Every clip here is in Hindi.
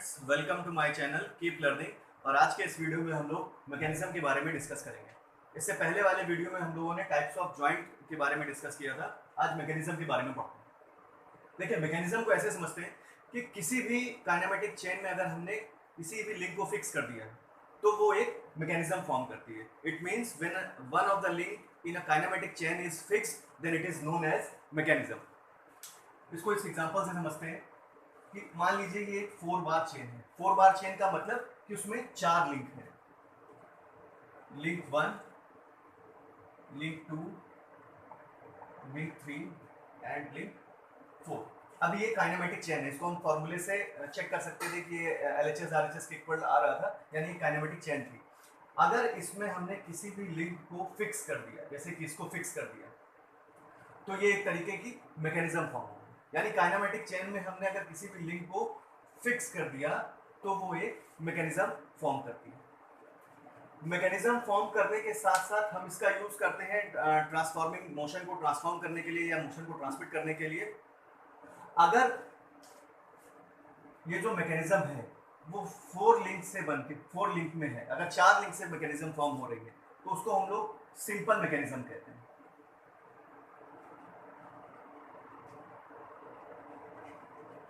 Students, welcome to my channel keep learning. और आज के इस वीडियो में हम लोग मैकेनिज्म के बारे में डिस्कस करेंगे। इससे पहले वाले वीडियो में हम लोगों ने टाइप्स ऑफ जॉइंट के बारे में डिस्कस किया था। आज मैकेनिज्म के बारे में पढ़ते हैं। देखिए, मैकेनिज्म को ऐसे समझते हैं कि किसी भी काइनेमेटिक चेन में अगर हमने किसी भी लिंक को फिक्स कर दिया तो वो एक मैकेनिज्म फॉर्म करती है। It means when one of the link in a kinematic chain is fixed then it is known as mechanism. इसको इस एग्जांपल से समझते हैं कि मान लीजिए ये एक 4 बार चेन है। 4 बार चेन का मतलब कि उसमें 4 लिंक है। Link 1, link 2, link 3 and link 4। अब ये काइनेमेटिक चेन है। इसको हम फॉर्मूले से चेक कर सकते थे कि LHS RHS के इक्वल आ रहा था, यानी काइनेमेटिक चेन थी। अगर इसमें हमने किसी भी लिंक को फिक्स कर दिया, जैसे कि इसको फिक्स कर दिया, तो ये एक तरीके की मैकेनिज्म फॉर्म होगी। यानी काइनेमेटिक चेन में हमने अगर किसी भी लिंक को फिक्स कर दिया तो वो एक मैकेनिज्म फॉर्म करती है। मैकेनिज्म फॉर्म करने के साथ साथ हम इसका यूज करते हैं ट्रांसफॉर्मिंग, मोशन को ट्रांसफॉर्म करने के लिए या मोशन को ट्रांसमिट करने के लिए। अगर ये जो मैकेनिज्म है वो 4 लिंक से बनती, 4 लिंक में है, अगर 4 लिंक से मैकेनिज्म फॉर्म हो रही है तो उसको हम लोग सिंपल मैकेनिज्म कहते हैं।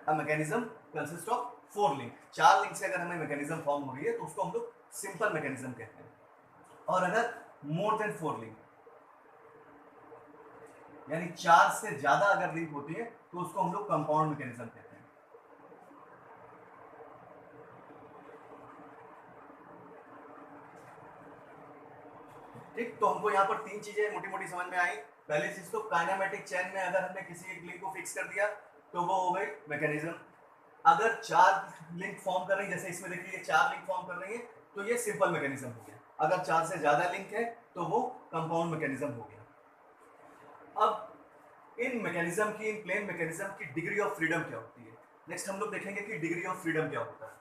A mechanism consists of 4 link. 4 link से अगर हमें मैकेनिज्म फॉर्म हो रही है तो उसको हम लोग सिंपल मैकेनिज्म कहते हैं। और अगर मोर देन 4 लिंक, यानी 4 से ज्यादा अगर लिंक होती है तो उसको हम लोग कंपाउंड मैकेनिज्म कहते हैं। ठीक, तो हमको यहाँ पर 3 चीजें मोटी मोटी समझ में आई। पहली चीज तो काइनेमेटिक चेन में अगर हमने किसी एक लिंक को फिक्स कर दिया तो वो हो गई मैकेनिज्म। अगर 4 लिंक फॉर्म कर रही है, जैसे इसमें देखिए 4 लिंक फॉर्म कर रही है, तो ये सिंपल मैकेनिज्म हो गया। अगर 4 से ज्यादा लिंक है तो वो कंपाउंड मैकेनिज्म हो गया। अब इन मैकेनिज्म की, इन प्लेन मैकेनिज्म की डिग्री ऑफ फ्रीडम क्या होती है, नेक्स्ट हम लोग देखेंगे कि डिग्री ऑफ फ्रीडम क्या होता है।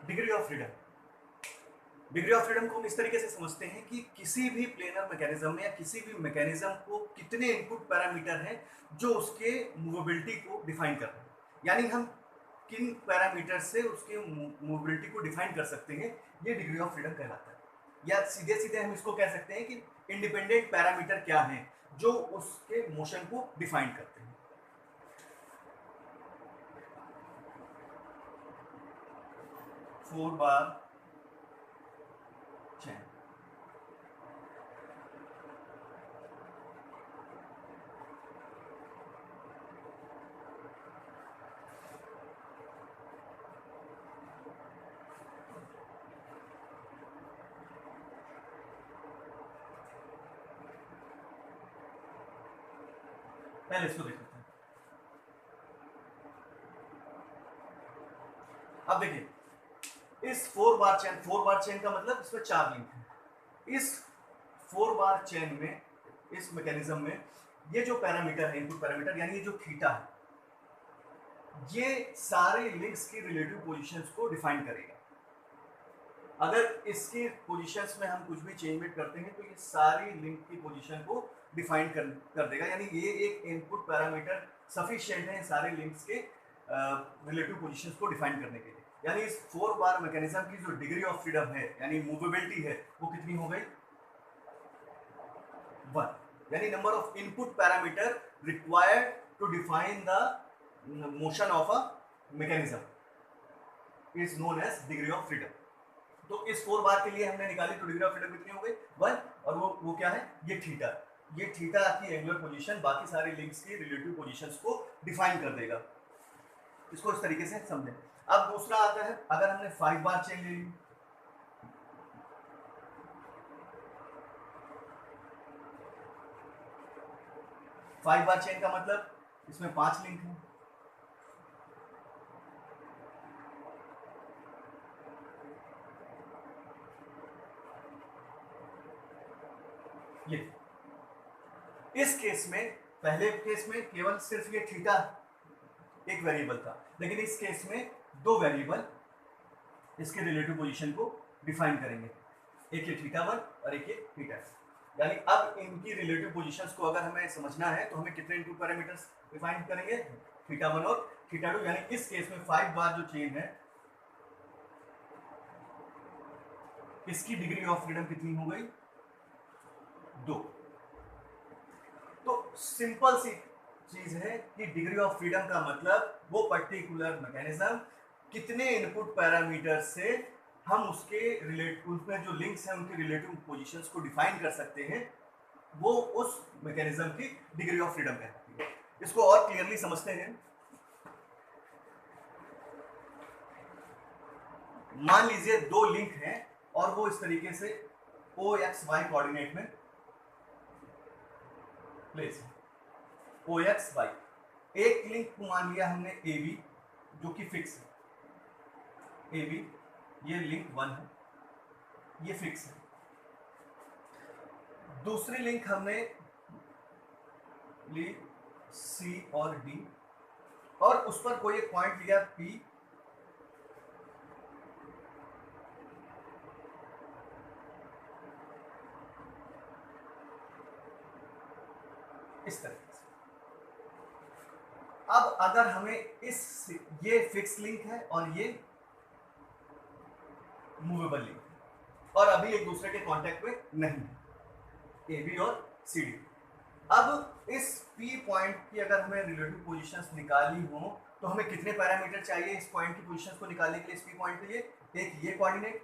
Degree of freedom, degree of freedom को हम इस तरीके से समझते हैं कि किसी भी प्लेनर मैकेनिज्म में या किसी भी मैकेनिज्म को कितने इनपुट पैरामीटर हैं जो उसके मूवेबिलिटी को डिफाइन कर रहे हैं। यानी हम किन पैरामीटर से उसके मूवेबिलिटी को डिफाइन कर सकते हैं, ये डिग्री ऑफ फ्रीडम कहलाता है। या सीधे सीधे हम इसको कह सकते हैं कि इंडिपेंडेंट पैरामीटर क्या हैं जो उसके मोशन को डिफाइन करते हैं। 4 बार चेन, पहले इसको देखते हैं। अब देखिए, इस 4 बार चेन, 4 बार चेन का मतलब इसमें 4 लिंक है। इस 4 बार चेन में, इस मैकेनिज्म में ये जो पैरामीटर है, इनपुट पैरामीटर, यानी ये जो थीटा है, ये सारे लिंक्स की रिलेटिव पोजीशंस को डिफाइन करेगा। अगर इसकी पोजीशंस में हम कुछ भी चेंजमेंट करते हैं तो ये सारी लिंक की पोजीशन को डिफाइन कर देगा। यानी ये एक इनपुट पैरामीटर सफिशिएंट है सारे लिंक्स के रिलेटिव पोजीशंस को डिफाइन करने के लिए। यानी इस 4 बार मैकेनिज्म की जो डिग्री ऑफ फ्रीडम है, यानी मूवेबिलिटी है, वो कितनी हो गई? 1। यानी number of input parameter required to define the motion of a mechanism is known as degree of freedom. तो इस 4 बार के लिए हमने निकाली तो डिग्री ऑफ फ्रीडम कितनी हो गई? 1। और वो क्या है? ये थीटा। ये थीटा की एंगुलर पोजीशन बाकी सारे लिंक्स की रिलेटिव पोजीशंस को डिफाइन कर देगा। इसको इस तरीके से समझें। अब दूसरा आता है, अगर हमने 5 बार चेन ले ली, फाइव बार चेन का मतलब इसमें 5 लिंक है। ये इस केस में पहले केस में केवल सिर्फ ये थीटा एक वेरिएबल था, लेकिन इस केस में दो वेरिएबल इसके रिलेटिव पोजीशन को डिफाइन करेंगे, एक ये थीटा 1 और एक ये थीटा 2। यानी अब इनकी रिलेटिव पोजीशंस को अगर हमें समझना है तो हमें कितने इनपुट पैरामीटर्स डिफाइन करेंगे, थीटा 1 और थीटा 2। यानी इस केस में 5 बार जो चेन है इसकी डिग्री ऑफ फ्रीडम कितनी हो गई, 2। तो सिंपल सी चीज है कि डिग्री ऑफ फ्रीडम का मतलब वो पर्टिकुलर मैकेनिज्म कितने इनपुट पैरामीटर से हम उसमें जो लिंक्स हैं उनके रिलेटिव पोजीशंस को डिफाइन कर सकते हैं, वो उस मैकेनिज्म की डिग्री ऑफ फ्रीडम कहलाती है। इसको और क्लियरली समझते हैं। मान लीजिए दो लिंक हैं और वो इस तरीके से OXY कोऑर्डिनेट में प्लेस है, OXY। एक लिंक को मान लिया हमने AB जो कि फिक्स है, AB ये लिंक 1 है, ये फिक्स है। दूसरी लिंक हमने ली C और D और उस पर कोई एक पॉइंट लिया P, इस तरह से। अब अगर हमें ये फिक्स लिंक है और ये मूवेबल लिंक है और अभी एक दूसरे के कांटेक्ट में नहीं है, AB और CD। अब इस P पॉइंट की अगर हमें रिलेटिव पोजीशंस निकालनी हो तो हमें कितने पैरामीटर चाहिए इस पॉइंट की पोजीशंस को निकालने के लिए, इस P पॉइंट के लिए? एक ये कोऑर्डिनेट,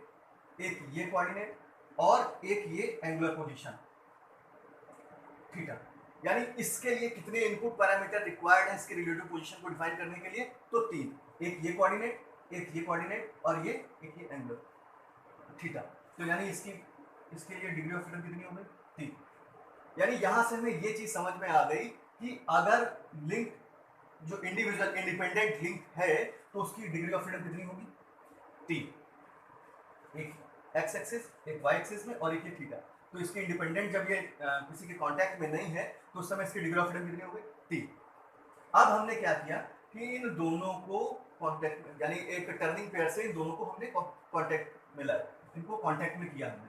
एक ये कोऑर्डिनेट और एक ये एंगुलर पोजीशन थीटा। यानी इसके लिए कितने इनपुट पैरामीटर रिक्वायर्ड है इसके रिलेटिव पोजीशन को डिफाइन करने के लिए? तो 3, एक ये कोऑर्डिनेट, एक ये कोऑर्डिनेट और एक ये एंगुलर थीटा। तो यानी इसके लिए डिग्री ऑफ फ्रीडम कितनी हो गई? 3। यानी यहां से हमें ये चीज समझ में आ गई कि अगर लिंक जो इंडिविजुअल इंडिपेंडेंट लिंक है तो उसकी डिग्री ऑफ फ्रीडम कितनी होगी? 3, एक एक्स एक्सिस, एक वाई एक्सिस में और एक ये थीटा। तो इसके इंडिपेंडेंट जब ये किसी के कांटेक्ट में नहीं है तो उस समय इसकी डिग्री ऑफ फ्रीडम कितनी हो गई? 3। अब हमने क्या किया कि इन दोनों को कांटेक्ट में, यानी एक टर्निंग पेयर से इन दोनों को हमने कांटेक्ट में लाया, इनको कांटेक्ट में किया हमने।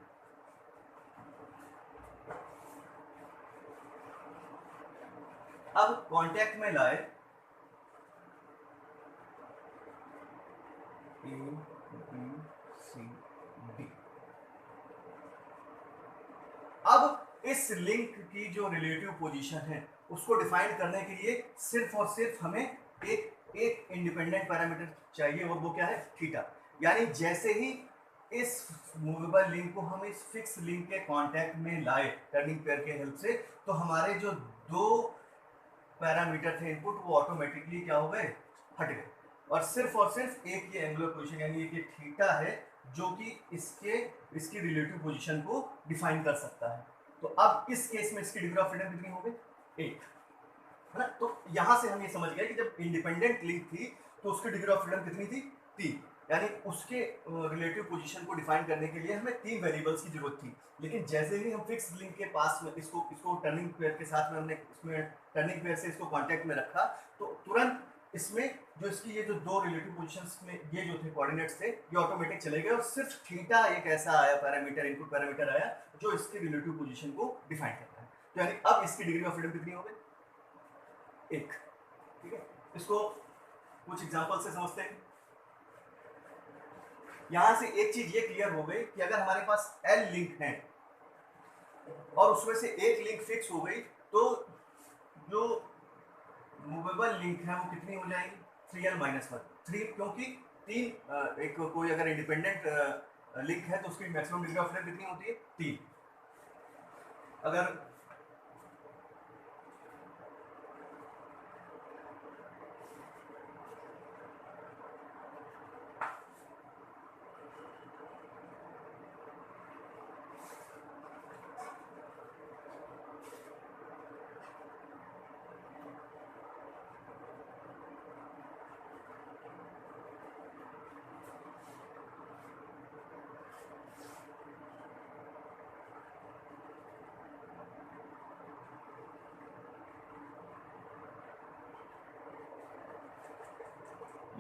अब कांटेक्ट में लाए A, B, C, D। अब इस लिंक की जो रिलेटिव पोजीशन है उसको डिफाइन करने के लिए सिर्फ और सिर्फ हमें एक इंडिपेंडेंट पैरामीटर चाहिए और वो क्या है? थीटा। यानी जैसे ही इस मूवेबल लिंक को हम इस फिक्स लिंक के कांटेक्ट में लाए टर्निंग पेयर के हेल्प से, तो हमारे जो दो पैरामीटर थे इनपुट वो ऑटोमेटिकली क्या हो गए? हट गए। और सिर्फ एक ये एंगुलर पोजीशन यानी ये थीटा है जो कि इसकी रिलेटिव पोजीशन को डिफाइन कर सकता है। तो अब इस केस में इसकी डिग्री ऑफ फ्रीडम कितनी हो गई? 1, है ना। तो यहां से हम ये समझ गए कि जब इंडिपेंडेंट लिंक थी तो उसकी डिग्री ऑफ फ्रीडम कितनी थी? 3। यानी उसके रिलेटिव पोजीशन को डिफाइन करने के लिए हमें 3 वेरिएबल्स की जरूरत थी। लेकिन जैसे ही हम फिक्स लिंक के पास में इसको टर्निंग पेयर के साथ में हमने इसमें टर्निंग पेयर से इसको कांटेक्ट में रखा तो तुरंत इसमें जो इसकी ये जो दो रिलेटिव पोजीशंस में ये जो थे कोऑर्डिनेट्स थे ये ऑटोमेटिक चले गए और सिर्फ थीटा एक ऐसा आया पैरामीटर, इनपुट पैरामीटर आया जो इसके रिलेटिव पोजीशन को डिफाइन करता है। तो यानी अब इसकी डिग्री ऑफ फ्रीडम कितनी हो गई? 1। ठीक है, इसको कुछ एग्जांपल से समझते हैं। यहां से एक चीज ये क्लियर हो गई कि अगर हमारे पास L लिंक है और उसमें से एक लिंक फिक्स हो गई तो जो मूवेबल लिंक है वो कितनी हो जाएगी? 3L-1। 3 क्योंकि 3 एक कोई अगर इंडिपेंडेंट लिंक है तो उसकी मैक्सिमम डिग्री ऑफ फ्रीडम कितनी होती है? 3। अगर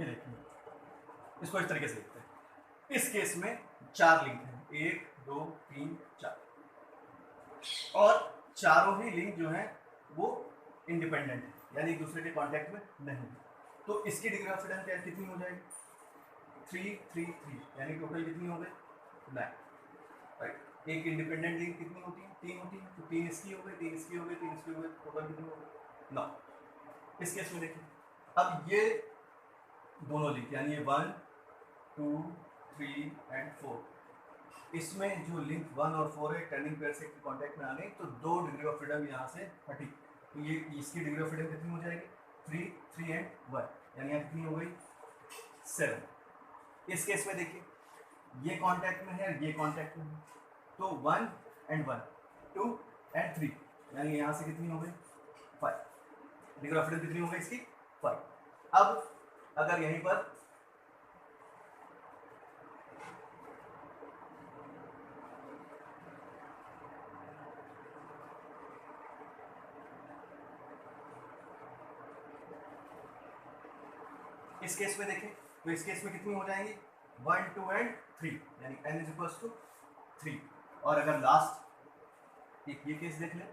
ये देखिए, इसको इस तरीके से लिखते हैं। इस केस में 4 लिंक हैं, 1 2 3 4, और चारों ही लिंक जो हैं वो इंडिपेंडेंट है, यानी एक दूसरे के कांटेक्ट में नहीं। तो इसकी डिग्री ऑफ फ्रीडम क्या कितनी हो जाएगी? 3 3 3, यानी टोटल कितनी हो गई? 9, राइट। एक इंडिपेंडेंट लिंक कितनी होती है? 3 होती है, तो 3 इसकी हो गई, 3 इसकी हो गई, 3 इसकी हो गई, टोटल कितनी हो गई? 9। इस केस में देखिए, अब ये दोनों लिंक यानी ये 1 2 3 एंड 4, इसमें जो लिंक 1 और 4 है टर्निंग पेयर से कांटेक्ट में आ गई, तो 2 डिग्री ऑफ फ्रीडम यहाँ से हटी, तो ये इसकी डिग्री ऑफ फ्रीडम कितनी हो जाएगी? 3 3 एंड 1, यानी यहाँ कितनी हो गई? 7। इस केस में देखिए, ये कांटेक्ट में है, ये कांटेक्ट में है, तो 1 एंड 1 2 एंड 3, यानी यहाँ से कितनी हो गई? 5। डिग्री ऑफ फ्रीडम कितनी हो गई इसकी? 5। अब अगर यहीं पर इस केस में देखें, तो इस केस में कितनी हो जाएंगी? 1 2 एंड 3, यानी n इज इक्वल्स टू 3। और अगर लास्ट एक ये केस देख लें,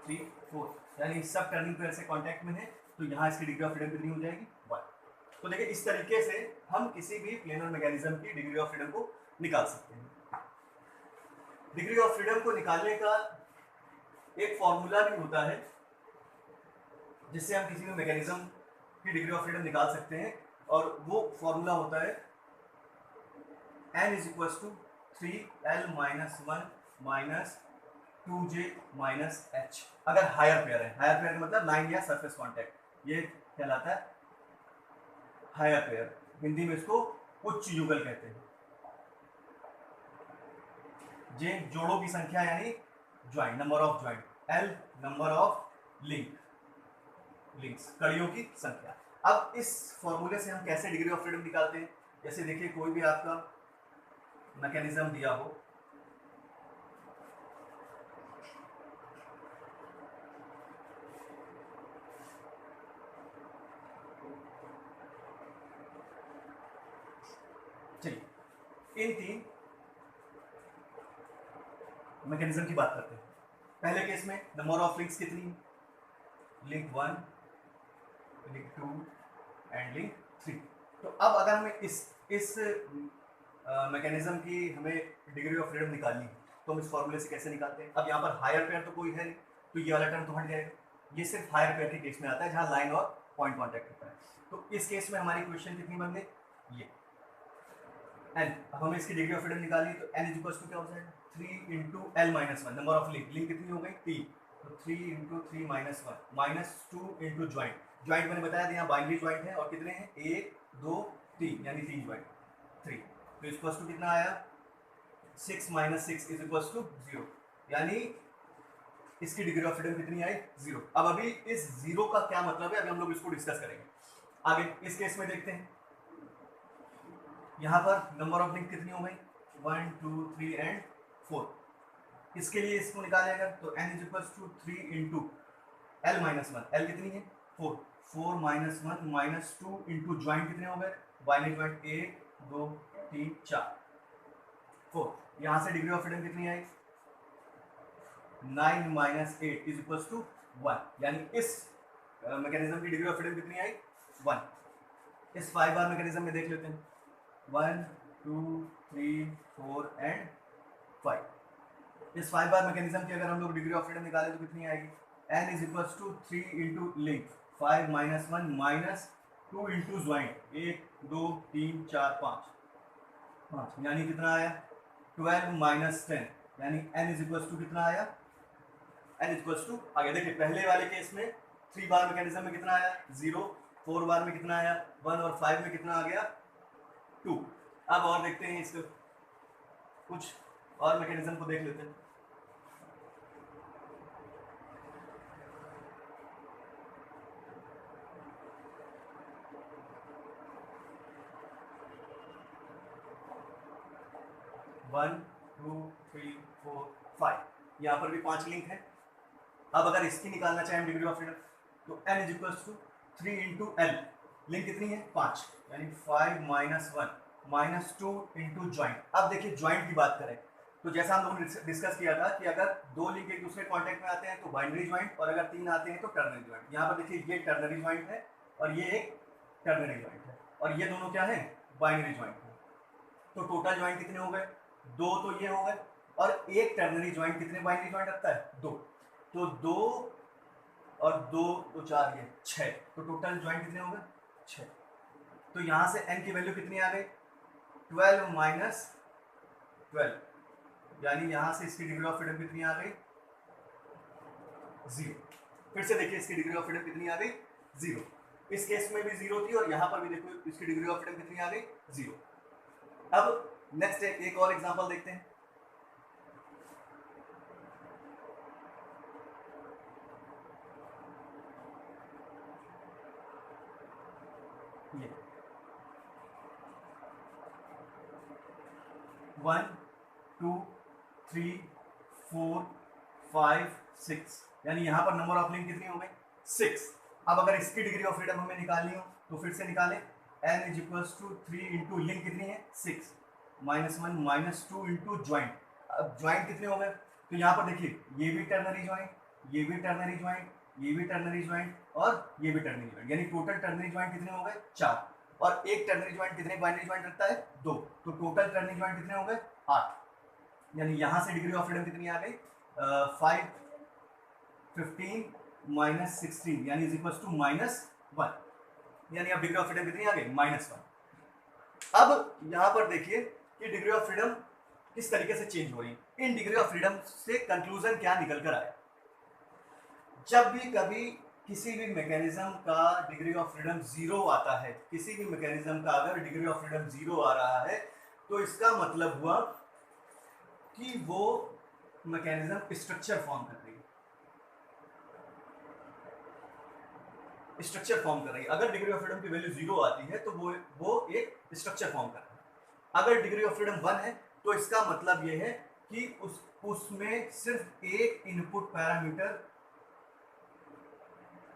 थ्री 4, यानी सब टर्निंग पेयर से कांटेक्ट में है, तो यहाँ इसकी डिग्री ऑफ फ्रीडम कितनी हो जाएगी? 1। तो देखिए, इस तरीके से हम किसी भी प्लेनर मैकेनिज्म की डिग्री ऑफ फ्रीडम को निकाल सकते हैं। डिग्री ऑफ फ्रीडम को निकालने का एक फॉर्मूला भी होता है जिससे हम किसी भी मैकेनिज्म की डिग्री ऑफ फ्रीडम निकाल सकते हैं, और वो फॉर्मूला होता है n is equals to 3l minus 1 minus 2j minus h, अगर हायर पेयर है। हायर पेयर का मतलब लाइन या सरफेस कांटेक्ट, ये कहलाता है हायर पेयर। हिंदी में इसको उच्च युगल कहते हैं। जे जोड़ों की संख्या यानी joint, number of joint, l number of links, कड़ियों की संख्या। अब इस फॉर्मूले से हम कैसे डिग्री ऑफ फ्रीडम निकालते हैं? जैसे देखिए, कोई भी आपका मैकेनिज्म दिया हो, चलिए इन 3 मैकेनिज्म की बात करते हैं। पहले केस में नंबर ऑफ लिंक्स कितनी? Link 1, link 2 and link 3। तो अब अगर हमें इस मैकेनिज्म की हमें डिग्री ऑफ फ्रीडम निकालनी है, तो हम इस फॉर्मूले से कैसे निकालते हैं? अब यहाँ पर हायर पेयर तो कोई है नहीं, तो ये वाला टर्म तो हट जाएगा। ये सिर्फ हायर पेयर के केस में आता है जहाँ लाइन और पॉइंट कॉन्टैक्ट होता है। तो इस केस में हमारी इक्वेशन कितनी बन गई? ये n। अब हमें इसकी डिग्री ऑफ फ्रीडम निकालनी है, तो n इज इक्वल्स टू क्या हो जाएगा? 3 into L minus 1, number of link कितनी हो गई? 3, तो 3 into 3 minus 1 minus 2 into joint. Joint मैंने बताया था यहाँ बाइनरी ज्वाइंट है, और कितने हैं? 1 2 3, यानी 3 ज्वाइंट 3। तो इक्वल्स टू कितना आया? 6 माइनस 6 इज इक्वल्स टू 0, यानी इसकी डिग्री ऑफ फ्रीडम कितनी आई? 0। अब अभी इस 0 का क्या मतलब है, अभी हम लोग इसको डिस्कस करेंगे आगे। इस केस में देखते हैं, यहाँ पर नंबर ऑफ लिंक कितनी हो गई? 1 2 3 एंड 4। इसके लिए इसको निकालेगा, तो n is equals to 3 into L minus 1, L कितनी है? 4, 4 माइनस 1 माइनस 2 इंटू ज्वाइंट कितने हो गए? Binary joint 1 2 3 4 4। यहाँ से डिग्री ऑफ फ्रीडम कितनी आई? 9 माइनस 8 इज इक्वल्स टू 1, यानी इस मैकेनिज्म की डिग्री ऑफ फ्रीडम कितनी आई? 1। इस 5 बार मैकेनिज्म में देख लेते हैं, 1 2 3 4 एंड 5। इस 5 बार मैकेनिज्म की अगर हम लोग डिग्री ऑफ फ्रीडम निकालें तो कितनी आएगी? n is equals to 3 into link 5 minus 1 minus 2 into joint 1 2 3 4 5, यानी कितना आया? 12 माइनस 10, यानी n इज इक्वल्स टू कितना आया? n इज इक्वल्स टू, आगे देखिए पहले वाले केस में 3 बार मैकेनिज्म में कितना आया? 0, 4 बार में कितना आया? 1, और 5 में कितना आ गया? 2। अब और देखते हैं इसको, कुछ और मैकेनिज्म को देख लेते हैं। वन 2 3 4 5, यहाँ पर भी 5 लिंक है। अब अगर इसकी निकालना चाहें डिग्री ऑफ फ्रीडम तो n is equal to 3 into L, link कितनी है 5, यानी 5 माइनस 1 माइनस 2 इंटू ज्वाइंट। अब देखिए ज्वाइंट की बात करें तो जैसा हम लोगों ने डिस्कस किया था कि अगर 2 लिंक एक दूसरे कॉन्टेक्ट में आते हैं तो बाइनरी ज्वाइंट, और अगर 3 आते हैं तो टर्नरी ज्वाइंट। यहाँ पर देखिए ये टर्नरी ज्वाइंट है और ये एक टर्नरी ज्वाइंट है, और ये दोनों क्या है बाइनरी ज्वाइंट है। तो टोटल ज्वाइंट कितने हो गए 2, तो ये हो गए, और एक टर्नरी ज्वाइंट कितने बाइनरी ज्वाइंट रखता है 2, तो 2 और 2 तो 4, ये 6, तो टोटल ज्वाइंट कितने हो गए 6। तो यहाँ से n की वैल्यू कितनी आ गई 12 माइनस 12, यानी यहाँ से इसकी डिग्री ऑफ फ्रीडम कितनी आ गई 0। फिर से देखिए इसकी डिग्री ऑफ फ्रीडम कितनी आ गई 0। इस केस में भी 0 थी और यहाँ पर भी देखो इसकी डिग्री ऑफ फ्रीडम कितनी आ गई 0। अब नेक्स्ट एक और एग्जांपल देखते हैं। ये 1 2 3 4 5 6, यानी यहाँ पर नंबर ऑफ लिंक कितनी हो गई 6। अब अगर इसकी डिग्री ऑफ फ्रीडम हमें निकालनी हो तो फिर से निकालें, n is equals to 3 into link कितनी है 6 माइनस 1 माइनस 2 इंटू ज्वाइंट। अब ज्वाइंट कितने हो गए तो यहाँ पर देखिए ये भी टर्नरी ज्वाइंट, ये भी टर्नरी ज्वाइंट, ये भी टर्नरी ज्वाइंट और ये भी टर्नरी ज्वाइंट, यानी टोटल टर्नरी ज्वाइंट कितने हो गए 4, और एक टर्नरी ज्वाइंट कितने बाइनरी ज्वाइंट रखता है 2, तो टोटल टर्नरी ज्वाइंट कितने हो गए 8। यानी यहाँ से डिग्री ऑफ फ्रीडम कितनी आ गई 5 15 माइनस 16, यानी इज इक्वल्स टू -1, यानी अब डिग्री ऑफ फ्रीडम कितनी आ गई -1। अब यहाँ पर देखिए कि डिग्री ऑफ फ्रीडम किस तरीके से चेंज हो रही है। इन डिग्री ऑफ फ्रीडम से कंक्लूजन क्या निकल कर आया, जब भी कभी किसी भी मैकेनिज्म का डिग्री ऑफ फ्रीडम 0 आता है, किसी भी मैकेनिज्म का अगर डिग्री ऑफ फ्रीडम 0 आ रहा है तो इसका मतलब हुआ कि वो मैकेनिज्म स्ट्रक्चर फॉर्म कर रही है, स्ट्रक्चर फॉर्म कर रही है। अगर डिग्री ऑफ फ्रीडम की वैल्यू 0 आती है तो वो एक स्ट्रक्चर फॉर्म कर रहा है। अगर डिग्री ऑफ फ्रीडम 1 है तो इसका मतलब ये है कि उसमें सिर्फ एक इनपुट पैरामीटर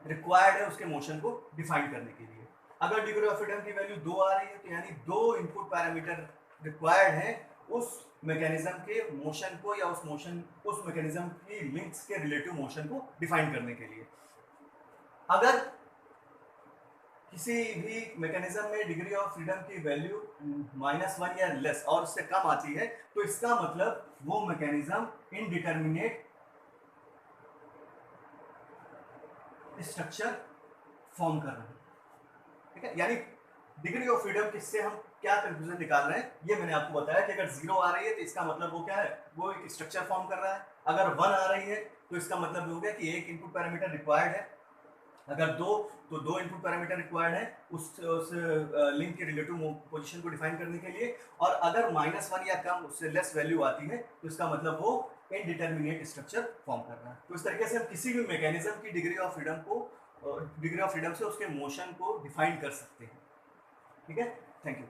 रिक्वायर्ड है उसके मोशन को डिफाइन करने के लिए। अगर डिग्री ऑफ फ्रीडम की वैल्यू 2 आ रही है तो यानी 2 इनपुट पैरामीटर रिक्वायर्ड है उस मैकेनिज्म के मोशन को या उस मैकेनिज्म की लिंक्स के रिलेटिव मोशन को डिफाइन करने के लिए। अगर किसी भी मैकेनिज्म में डिग्री ऑफ फ्रीडम की वैल्यू -1 या लेस और उससे कम आती है तो इसका मतलब वो मैकेनिज्म इनडिटरमिनेट स्ट्रक्चर फॉर्म कर रहे हैं, ठीक है। यानी डिग्री ऑफ फ्रीडम किससे हम क्या कंक्लूजन निकाल रहे हैं ये मैंने आपको बताया कि अगर 0 आ रही है तो इसका मतलब वो क्या है, वो एक स्ट्रक्चर फॉर्म कर रहा है। अगर 1 आ रही है तो इसका मतलब हो गया कि एक इनपुट पैरामीटर रिक्वायर्ड है। अगर 2 तो 2 इनपुट पैरामीटर रिक्वायर्ड है उस लिंक के रिलेटिव पोजीशन को डिफाइन करने के लिए। और अगर -1 या कम उससे लेस वैल्यू आती है तो इसका मतलब वो इनडिटरमिनेट स्ट्रक्चर फॉर्म कर रहा है। तो इस तरीके से हम किसी भी मैकेनिज्म की डिग्री ऑफ फ्रीडम से उसके मोशन को डिफाइन कर सकते हैं, ठीक है। Thank you.